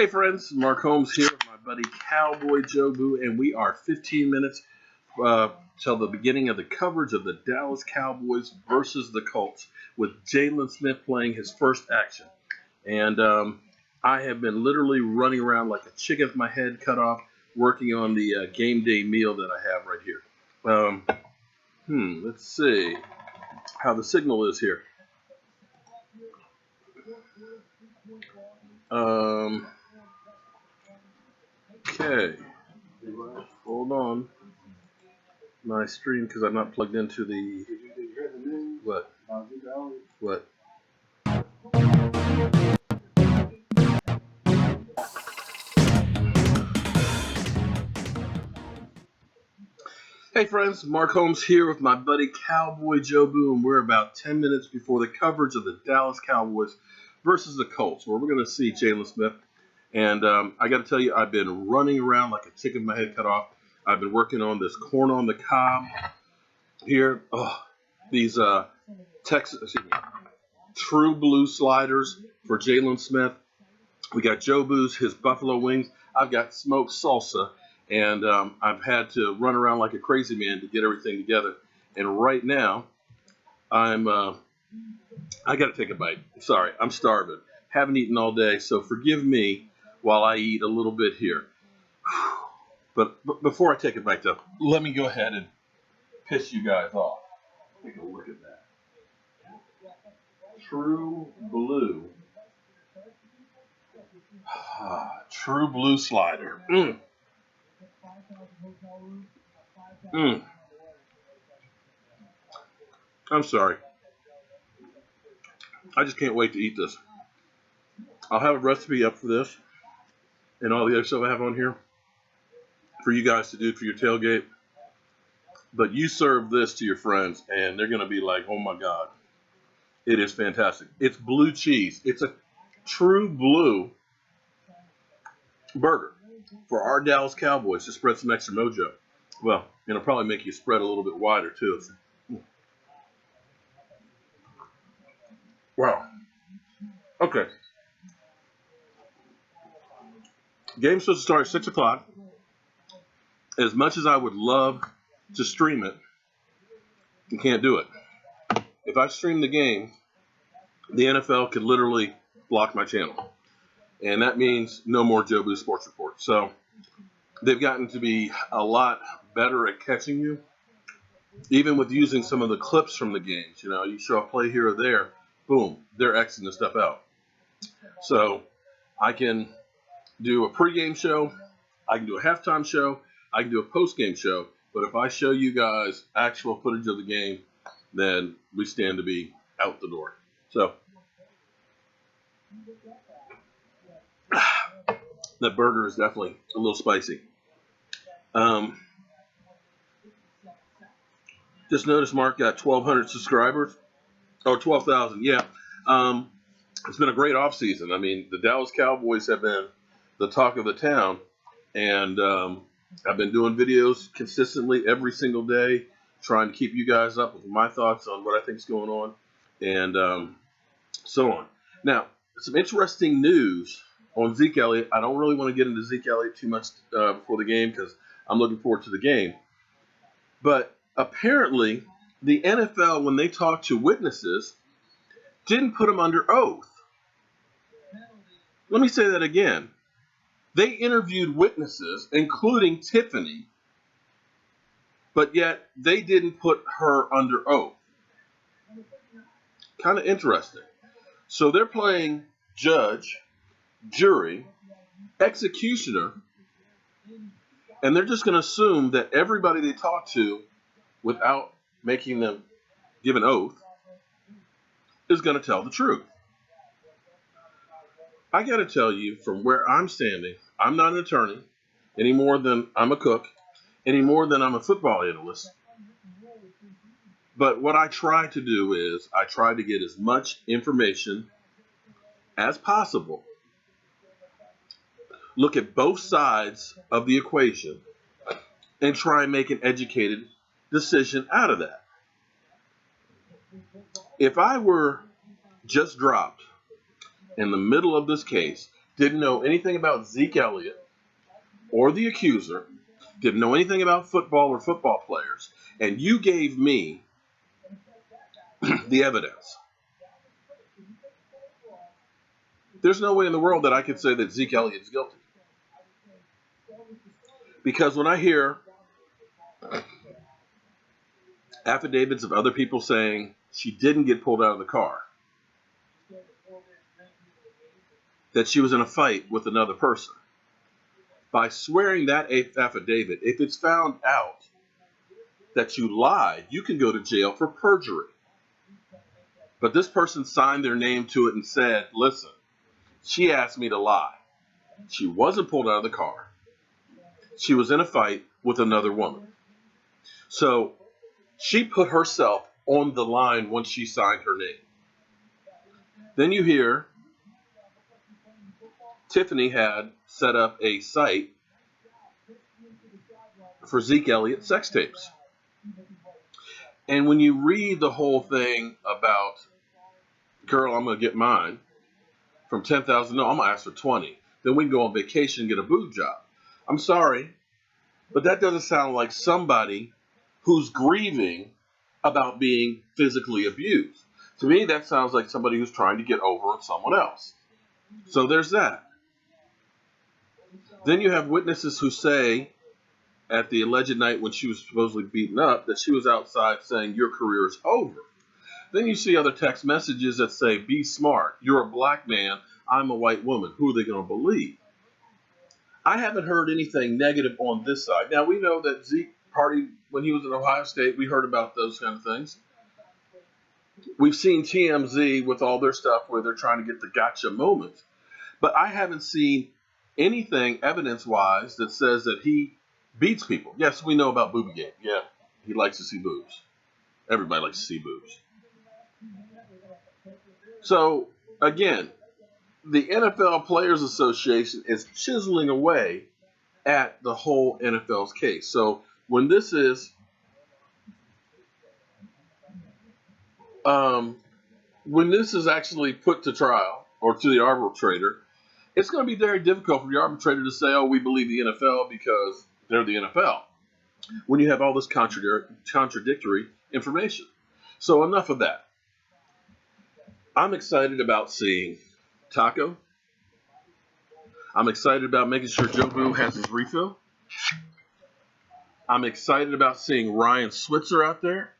Hey friends, Mark Holmes here with my buddy Cowboy Joe Boo, and we are 15 minutes till the beginning of the coverage of the Dallas Cowboys versus the Colts, with Jalen Smith playing his first action. And I have been literally running around like a chicken with my head cut off, working on the game day meal that I have right here. Let's see how the signal is here. Okay, hold on. My stream, because I'm not plugged into the what? What? Hey friends, Mark Holmes here with my buddy Cowboy Joe Boo, and we're about 10 minutes before the coverage of the Dallas Cowboys versus the Colts, where we're going to see Jalen Smith. And I got to tell you, I've been running around like a chicken with my head cut off. I've been working on this corn on the cob here. Oh, these True Blue sliders for Jalen Smith. We got Joe Boo's, his buffalo wings. I've got smoked salsa. And I've had to run around like a crazy man to get everything together. And right now, I got to take a bite. Sorry, I'm starving. Haven't eaten all day, so forgive me while I eat a little bit here. But before I take a bite, though, let me go ahead and piss you guys off. Take a look at that. True Blue. True Blue slider. I'm sorry. I just can't wait to eat this. I'll have a recipe up for this and all the other stuff I have on here for you guys to do for your tailgate. But you serve this to your friends and they're going to be like, oh my God. It is fantastic. It's blue cheese. It's a true blue burger for our Dallas Cowboys to spread some extra mojo. Well, it'll probably make you spread a little bit wider too. Wow. Okay. Game's supposed to start at 6 o'clock. As much as I would love to stream it, you can't do it. If I stream the game, the NFL could literally block my channel. And that means no more Joe Boo Sports Report. So they've gotten to be a lot better at catching you, even with using some of the clips from the games. You know, you show a play here or there, boom, they're Xing the stuff out. So I can do a pregame show, I can do a halftime show, I can do a postgame show. But if I show you guys actual footage of the game, then we stand to be out the door. So that burger is definitely a little spicy. Just noticed Mark got 1,200 subscribers. Oh, 12,000, yeah. It's been a great offseason. I mean, the Dallas Cowboys have been the talk of the town. And I've been doing videos consistently every single day, trying to keep you guys up with my thoughts on what I think is going on, and so on. Now, some interesting news on Zeke Elliot. I don't really want to get into Zeke Elliot too much before the game because I'm looking forward to the game. But apparently, the NFL, when they talked to witnesses, didn't put them under oath. Let me say that again. They interviewed witnesses, including Tiffany, but yet they didn't put her under oath. Kind of interesting. So they're playing judge, jury, executioner, and they're just going to assume that everybody they talk to, without making them give an oath, is going to tell the truth. I got to tell you, from where I'm standing, I'm not an attorney any more than I'm a cook, any more than I'm a football analyst. But what I try to do is I try to get as much information as possible, look at both sides of the equation, and try and make an educated decision out of that. If I were just dropped in the middle of this case, didn't know anything about Zeke Elliot or the accuser, didn't know anything about football or football players, and you gave me the evidence, there's no way in the world that I could say that Zeke Elliott is guilty. Because when I hear affidavits of other people saying she didn't get pulled out of the car, that she was in a fight with another person, by swearing that affidavit, if it's found out that you lied, you can go to jail for perjury. But this person signed their name to it and said, listen, she asked me to lie. She wasn't pulled out of the car. She was in a fight with another woman. So she put herself on the line once she signed her name. Then you hear Tiffany had set up a site for Zeke Elliott sex tapes. And when you read the whole thing about, girl, I'm going to get mine from 10,000, no, I'm going to ask for 20. Then we can go on vacation and get a boob job. I'm sorry, but that doesn't sound like somebody who's grieving about being physically abused. To me, that sounds like somebody who's trying to get over on someone else. So there's that. Then you have witnesses who say at the alleged night when she was supposedly beaten up that she was outside saying, your career is over. Then you see other text messages that say, be smart. You're a black man. I'm a white woman. Who are they going to believe? I haven't heard anything negative on this side. Now, we know that Zeke partied when he was in Ohio State. We heard about those kind of things. We've seen TMZ with all their stuff where they're trying to get the gotcha moments. But I haven't seen anything evidence-wise that says that he beats people. Yes, we know about Booby Game. Yeah, he likes to see boobs. Everybody likes to see boobs. So, again, the NFL Players Association is chiseling away at the whole NFL's case. So, when this is actually put to trial or to the arbitrator, it's going to be very difficult for the arbitrator to say, oh, we believe the NFL because they're the NFL, when you have all this contradictory information. So enough of that. I'm excited about seeing Taco. I'm excited about making sure Jobu has his refill. I'm excited about seeing Ryan Switzer out there,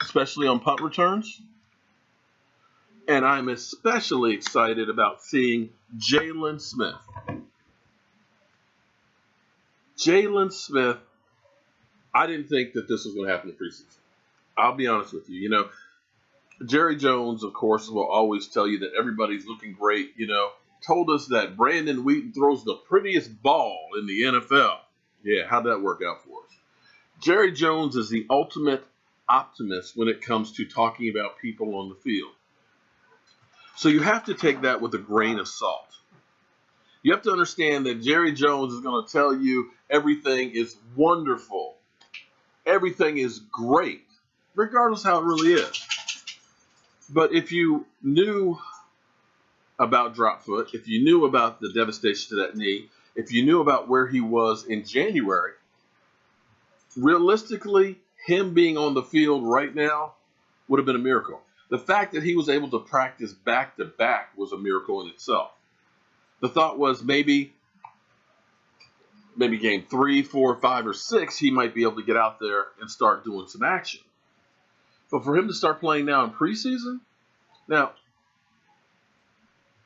especially on punt returns. And I'm especially excited about seeing Jalen Smith. Jalen Smith, I didn't think that this was going to happen in preseason. I'll be honest with you. You know, Jerry Jones, of course, will always tell you that everybody's looking great. You know, told us that Brandon Wheaton throws the prettiest ball in the NFL. Yeah, how'd that work out for us? Jerry Jones is the ultimate optimist when it comes to talking about people on the field. So you have to take that with a grain of salt. You have to understand that Jerry Jones is going to tell you everything is wonderful. Everything is great, regardless how it really is. But if you knew about drop foot, if you knew about the devastation to that knee, if you knew about where he was in January, realistically, him being on the field right now would have been a miracle. The fact that he was able to practice back-to-back was a miracle in itself. The thought was maybe game 3, 4, 5, or 6, he might be able to get out there and start doing some action. But for him to start playing now in preseason, now,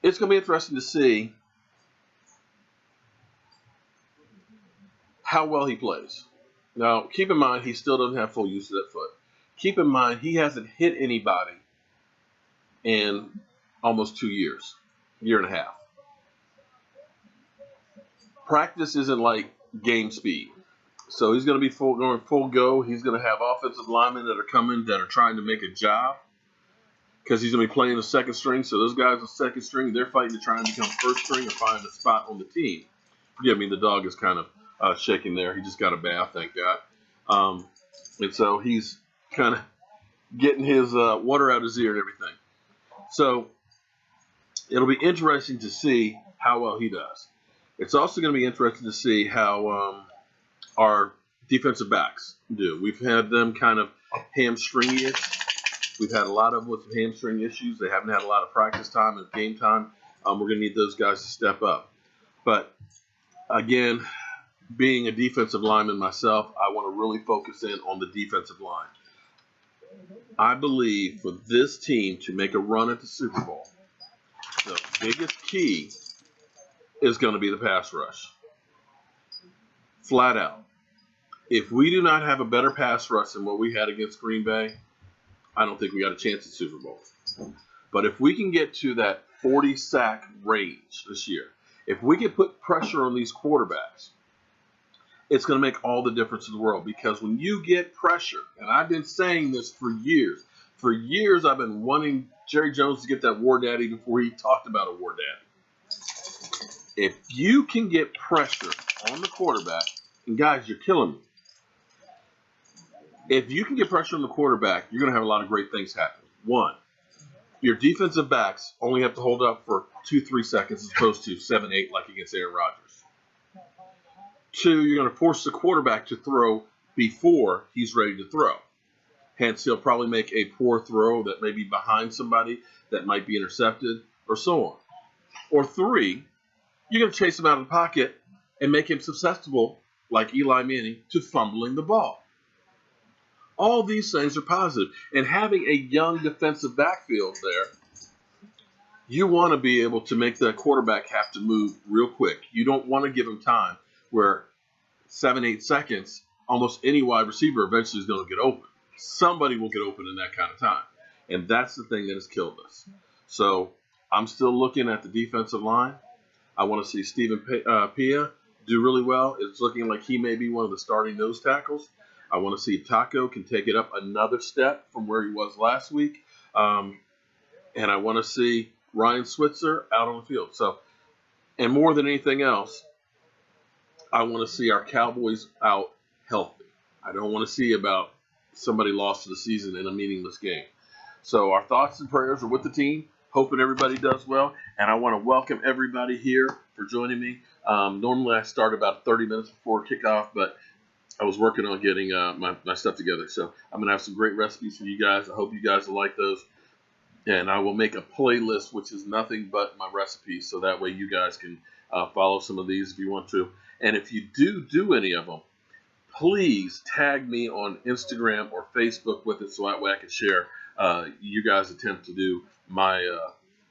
it's going to be interesting to see how well he plays. Now, keep in mind, he still doesn't have full use of that foot. Keep in mind, he hasn't hit anybody in almost 2 years, year and a half. Practice isn't like game speed. So he's going to be going full go. He's going to have offensive linemen that are coming that are trying to make a job because he's going to be playing the second string. So those guys are second string. They're fighting to try and become first string or find a spot on the team. Forgive me, the dog is kind of shaking there. He just got a bath, thank God. And so he's kind of getting his water out of his ear and everything. So It'll be interesting to see how well he does. It's also going to be interesting to see how our defensive backs do. We've had them kind of hamstringy-ish. We've had a lot of them with some hamstring issues. They haven't had a lot of practice time and game time. We're going to need those guys to step up. But, again, being a defensive lineman myself, I want to really focus in on the defensive line. I believe for this team to make a run at the Super Bowl, the biggest key is going to be the pass rush. Flat out. If we do not have a better pass rush than what we had against Green Bay, I don't think we got a chance at Super Bowl. But if we can get to that 40 sack range this year, if we can put pressure on these quarterbacks, it's going to make all the difference in the world. Because when you get pressure, and I've been saying this for years I've been wanting Jerry Jones to get that War Daddy before he talked about a War Daddy. If you can get pressure on the quarterback, and guys, you're killing me. If you can get pressure on the quarterback, you're going to have a lot of great things happen. One, your defensive backs only have to hold up for 2-3 seconds as opposed to 7-8 like against Aaron Rodgers. Two, you're going to force the quarterback to throw before he's ready to throw. Hence, he'll probably make a poor throw that may be behind somebody that might be intercepted or so on. Or three, you're going to chase him out of the pocket and make him susceptible, like Eli Manning, to fumbling the ball. All these things are positive. And having a young defensive backfield there, you want to be able to make the quarterback have to move real quick. You don't want to give him time where 7-8 seconds, almost any wide receiver eventually is going to get open. Somebody will get open in that kind of time. And that's the thing that has killed us. So I'm still looking at the defensive line. I want to see Stephen Pia do really well. It's looking like he may be one of the starting nose tackles. I want to see Taco can take it up another step from where he was last week. And I want to see Ryan Switzer out on the field. So, and more than anything else, I want to see our Cowboys out healthy. I don't want to see about somebody lost to the season in a meaningless game. So our thoughts and prayers are with the team. Hoping everybody does well. And I want to welcome everybody here for joining me. Normally I start about 30 minutes before kickoff, but I was working on getting my stuff together. So I'm going to have some great recipes for you guys. I hope you guys will like those. And I will make a playlist, which is nothing but my recipes. So that way you guys can follow some of these if you want to. And if you do any of them, please tag me on Instagram or Facebook with it so that way I can share you guys' attempt to do my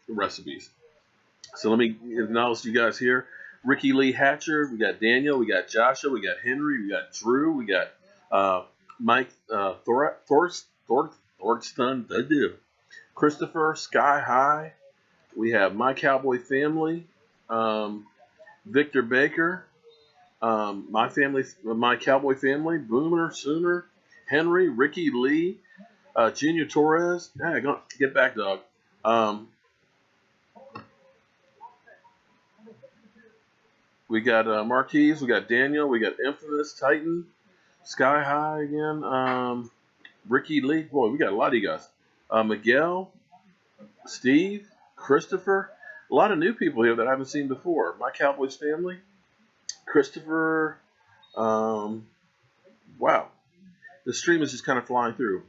recipes. So let me acknowledge you guys here. Ricky Lee Hatcher, we got Daniel, we got Joshua, we got Henry, we got Drew, we got Mike Thorsten, Christopher, Sky High, we have My Cowboy Family, Victor Baker, My Cowboy Family, Boomer, Sooner, Henry, Ricky Lee, Junior Torres. Hey, get back, dog. We got Marquise, we got Daniel, we got Infamous, Titan, Sky High again, Ricky Lee. Boy, we got a lot of you guys. Miguel, Steve, Christopher. A lot of new people here that I haven't seen before. My Cowboys Family, Christopher. Wow. The stream is just kind of flying through.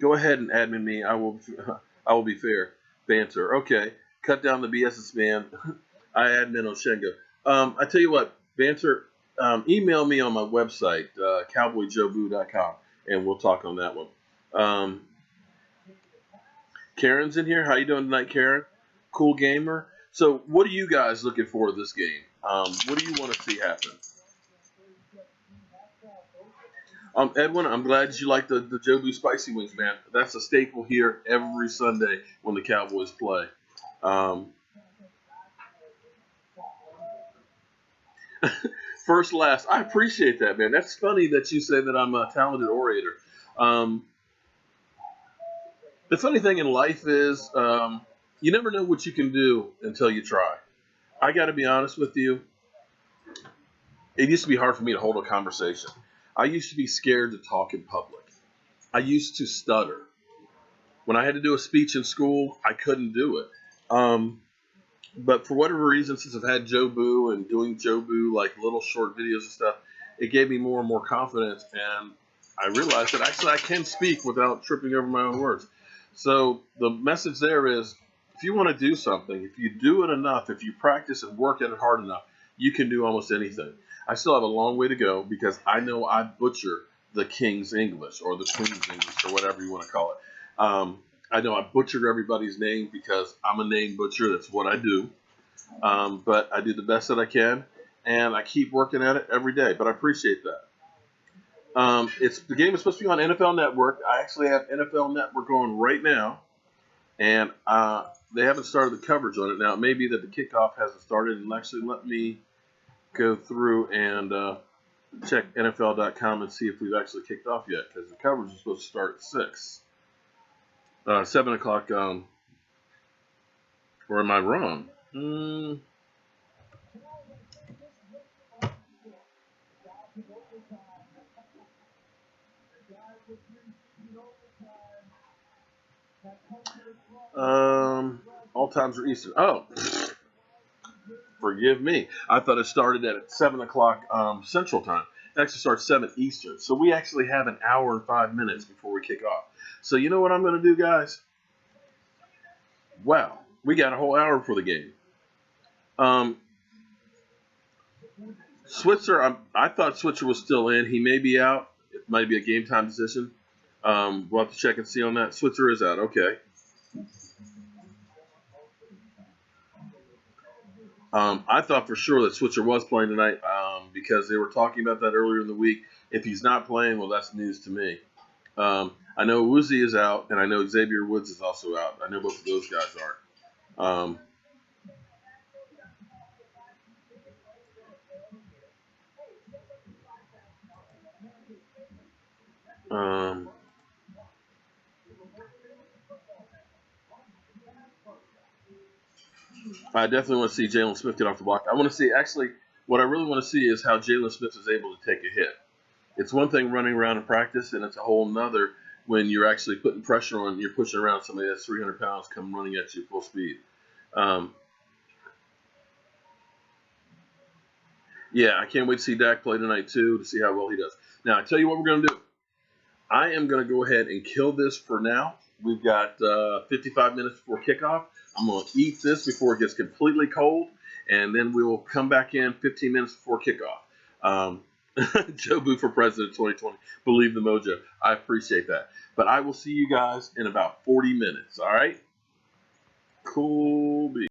Go ahead and admin me. I will be fair. Banter. Okay. Cut down the BS, man. I admin on Shengo. I tell you what, Banter, email me on my website, cowboyjoeboo.com, and we'll talk on that one. Karen's in here. How you doing tonight, Karen? Cool gamer. So what are you guys looking for this game? What do you want to see happen? Edwin, I'm glad you like the Jobu Spicy Wings, man. That's a staple here every Sunday when the Cowboys play. First, last. I appreciate that, man. That's funny that you say that I'm a talented orator. The funny thing in life is you never know what you can do until you try. I got to be honest with you. It used to be hard for me to hold a conversation. I used to be scared to talk in public. I used to stutter. When I had to do a speech in school, I couldn't do it. But for whatever reason, since I've had Joe Boo and doing Joe Boo like little short videos and stuff, it gave me more and more confidence, and I realized that actually I can speak without tripping over my own words. So the message there is, if you want to do something, if you do it enough, if you practice and work at it hard enough, you can do almost anything. I still have a long way to go because I know I butcher the King's English or the Queen's English or whatever you want to call it. I know I butchered everybody's name because I'm a name butcher. That's what I do. But I do the best that I can, and I keep working at it every day. But I appreciate that. The game is supposed to be on NFL Network. I actually have NFL Network on right now, and they haven't started the coverage on it. Now, it may be that the kickoff hasn't started, and actually let me go through and check NFL.com and see if we've actually kicked off yet, because the coverage is supposed to start at 7 o'clock, or am I wrong? All times are Eastern. Oh, forgive me. I thought it started at 7 o'clock Central Time. It actually starts 7 Eastern. So we actually have an hour and 5 minutes before we kick off. So you know what I'm going to do, guys? Wow, we got a whole hour for the game. Switzer, I thought Switzer was still in. He may be out. It might be a game time decision. We'll have to check and see on that. Switzer is out. Okay. I thought for sure that Switzer was playing tonight because they were talking about that earlier in the week. If he's not playing, well, that's news to me. I know Woozy is out, and I know Xavier Woods is also out. I know both of those guys are. I definitely want to see Jalen Smith get off the block. I want to see, actually, what I really want to see is how Jalen Smith is able to take a hit. It's one thing running around in practice, and it's a whole nother when you're actually putting pressure on, you're pushing around somebody that's 300 pounds come running at you full speed. Yeah, I can't wait to see Dak play tonight, too, to see how well he does. Now, I tell you what we're going to do. I am going to go ahead and kill this for now. We've got 55 minutes before kickoff. I'm going to eat this before it gets completely cold, and then we will come back in 15 minutes before kickoff. Joe Boo for President 2020. Believe the mojo. I appreciate that. But I will see you guys in about 40 minutes, all right? Cool beans.